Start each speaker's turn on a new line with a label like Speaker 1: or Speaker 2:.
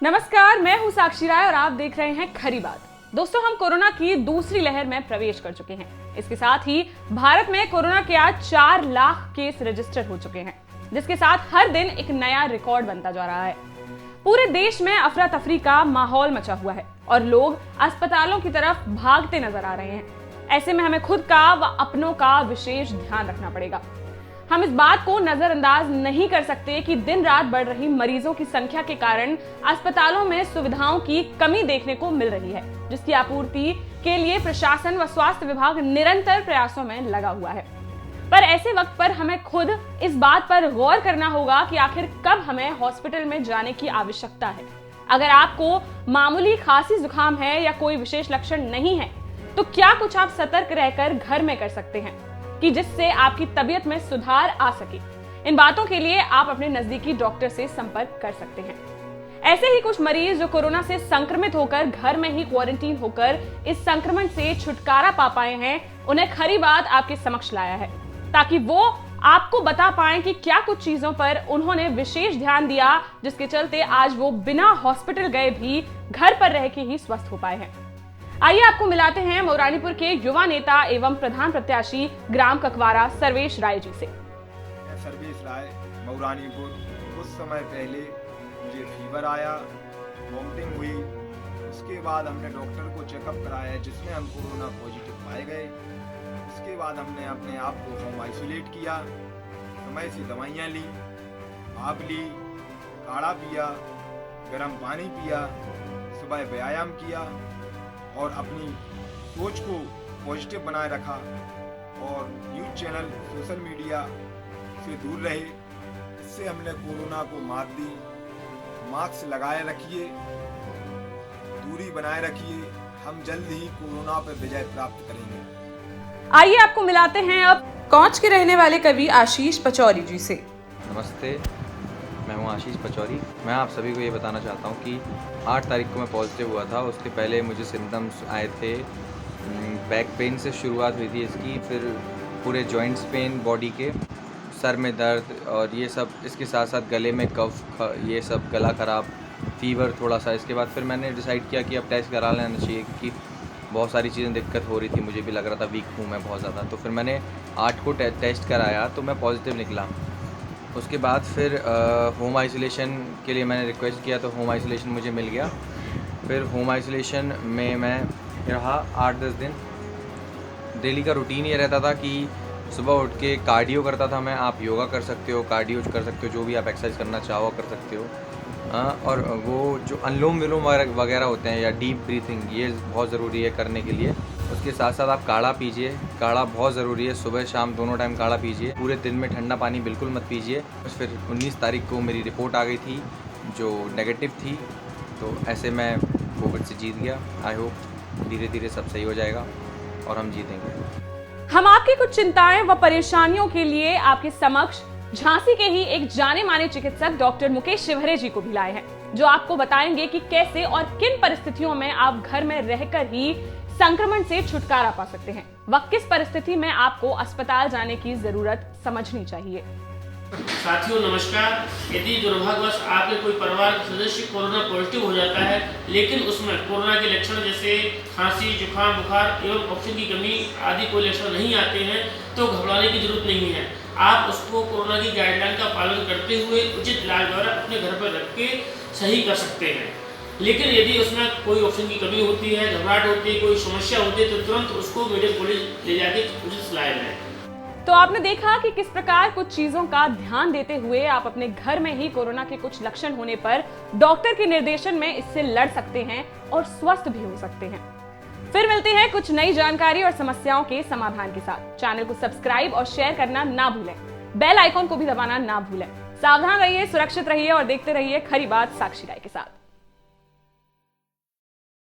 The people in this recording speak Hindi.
Speaker 1: नमस्कार, मैं हूं साक्षी राय और आप देख रहे हैं खरी बात। दोस्तों, हम कोरोना की दूसरी लहर में प्रवेश कर चुके हैं। इसके साथ ही भारत में कोरोना के आज 4 लाख केस रजिस्टर हो चुके हैं, जिसके साथ हर दिन एक नया रिकॉर्ड बनता जा रहा है। पूरे देश में अफरा तफरी का माहौल मचा हुआ है और लोग अस्पतालों की तरफ भागते नजर आ रहे हैं। ऐसे में हमें खुद का व अपनों का विशेष ध्यान रखना पड़ेगा। हम इस बात को नजरअंदाज नहीं कर सकते कि दिन रात बढ़ रही मरीजों की संख्या के कारण अस्पतालों में सुविधाओं की कमी देखने को मिल रही है, जिसकी आपूर्ति के लिए प्रशासन व स्वास्थ्य विभाग निरंतर प्रयासों में लगा हुआ है। पर ऐसे वक्त पर हमें खुद इस बात पर गौर करना होगा कि आखिर कब हमें हॉस्पिटल में जाने की आवश्यकता है। अगर आपको मामूली खांसी जुकाम है या कोई विशेष लक्षण नहीं है, तो क्या कुछ आप सतर्क रहकर घर में कर सकते हैं कि जिससे आपकी तबीयत में सुधार आ सके। इन बातों के लिए आप अपने नजदीकी डॉक्टर से संपर्क कर सकते हैं। ऐसे ही कुछ मरीज जो कोरोना से संक्रमित होकर घर में ही क्वारंटीन होकर इस संक्रमण से छुटकारा पा पाए हैं, उन्हें खरी बात आपके समक्ष लाया है, ताकि वो आपको बता पाएं कि क्या कुछ चीजों पर उन्होंने विशेष ध्यान दिया, जिसके चलते आज वो बिना हॉस्पिटल गए भी घर पर रह के ही स्वस्थ हो पाए हैं। आइए आपको मिलाते हैं मऊरानीपुर के युवा नेता एवं प्रधान प्रत्याशी ग्राम ककवारा सर्वेश राय जी से।
Speaker 2: सर्वेश राय, मऊरानीपुर। कुछ समय पहले मुझे फीवर आया, वॉमिटिंग हुई। उसके बाद हमने डॉक्टर को चेकअप कराया, जिसमें हम कोरोना पॉजिटिव पाए गए। उसके बाद हमने अपने आप को होम आइसोलेट किया, समय से दवाइयाँ ली, भाप ली, काढ़ा पिया, गर्म पानी पिया, सुबह व्यायाम किया और अपनी सोच को पॉजिटिव बनाए रखा और न्यूज़ चैनल, सोशल मीडिया से दूर रहे। इससे हमने कोरोना को मात दी। मास्क लगाए रखिए, दूरी बनाए रखिए। हम जल्द ही कोरोना पर विजय प्राप्त करेंगे।
Speaker 1: आइए आपको मिलाते हैं अब कौच के रहने वाले कवि आशीष पचौरी जी से।
Speaker 3: नमस्ते, मैं हूं आशीष पचौरी। मैं आप सभी को ये बताना चाहता हूं कि 8 तारीख को मैं पॉजिटिव हुआ था। उसके पहले मुझे सिम्टम्स आए थे, बैक पेन से शुरुआत हुई थी इसकी, फिर पूरे जॉइंट्स पेन बॉडी के, सर में दर्द और ये सब, इसके साथ साथ गले में कफ, ये सब, गला ख़राब, फीवर थोड़ा सा। इसके बाद फिर मैंने डिसाइड किया कि अब टेस्ट करा लेना चाहिए, क्योंकि बहुत सारी चीज़ें दिक्कत हो रही थी। मुझे भी लग रहा था वीक हूँ मैं बहुत ज़्यादा। तो फिर मैंने 8 को टेस्ट कराया तो मैं पॉजिटिव निकला। उसके बाद फिर होम आइसोलेशन के लिए मैंने रिक्वेस्ट किया तो होम आइसोलेशन मुझे मिल गया। फिर होम आइसोलेशन में मैं रहा 8-10 दिन। डेली का रूटीन ये रहता था कि सुबह उठ के कार्डियो करता था मैं। आप योगा कर सकते हो, कार्डियो कर सकते हो, जो भी आप एक्सरसाइज करना चाहो कर सकते हो। और वो जो अनुलोम विलोम वगैरह होते हैं या डीप ब्रीथिंग, ये बहुत ज़रूरी है करने के लिए। उसके साथ साथ आप काढ़ा पीजिए, काढ़ा बहुत ज़रूरी है, सुबह शाम दोनों टाइम काढ़ा पीजिए। पूरे दिन में ठंडा पानी बिल्कुल मत पीजिए। फिर 19 तारीख को मेरी रिपोर्ट आ गई थी जो नेगेटिव थी, तो ऐसे मैं कोविड से जीत गया। आई होप धीरे धीरे सब सही हो जाएगा और हम जीतेंगे।
Speaker 1: हम आपकी कुछ चिंताएं व परेशानियों के लिए आपके समक्ष झांसी के ही एक जाने माने चिकित्सक डॉक्टर मुकेश शिवहरे जी को भी लाए हैं, जो आपको बताएंगे कि कैसे और किन परिस्थितियों में आप घर में रहकर ही संक्रमण से छुटकारा पा सकते हैं व किस परिस्थिति में आपको अस्पताल जाने की जरूरत समझनी चाहिए।
Speaker 4: साथियों नमस्कार। यदि दुर्भाग्यवश आपके कोई परिवार का सदस्य कोरोना पॉजिटिव हो जाता है, लेकिन उसमें कोरोना के लक्षण जैसे खांसी, जुकाम, बुखार एवं ऑक्सीजन की कमी आदि कोई लक्षण नहीं आते हैं, तो घबराने की जरूरत नहीं है। आप उसको कोरोना की गाइडलाइन का पालन करते हुए उचित इलाज द्वारा अपने घर पर रख के सही कर सकते हैं। लेकिन यदि उसमें कोई ऑक्सीजन की कमी होती है, घबराहट होती है, कोई समस्या होती है, तो तुरंत उसको मेडिकल कॉलेज ले जाके उचित सलाह लें।
Speaker 1: तो आपने देखा कि किस प्रकार कुछ चीजों का ध्यान देते हुए आप अपने घर में ही कोरोना के कुछ लक्षण होने पर डॉक्टर के निर्देशन में इससे लड़ सकते हैं और स्वस्थ भी हो सकते हैं। फिर मिलते हैं कुछ नई जानकारी और समस्याओं के समाधान के साथ। चैनल को सब्सक्राइब और शेयर करना ना भूलें, बेल आइकॉन को भी दबाना ना भूलें। सावधान रहिए, सुरक्षित रहिए और देखते रहिए खरी बात साक्षी राय के साथ।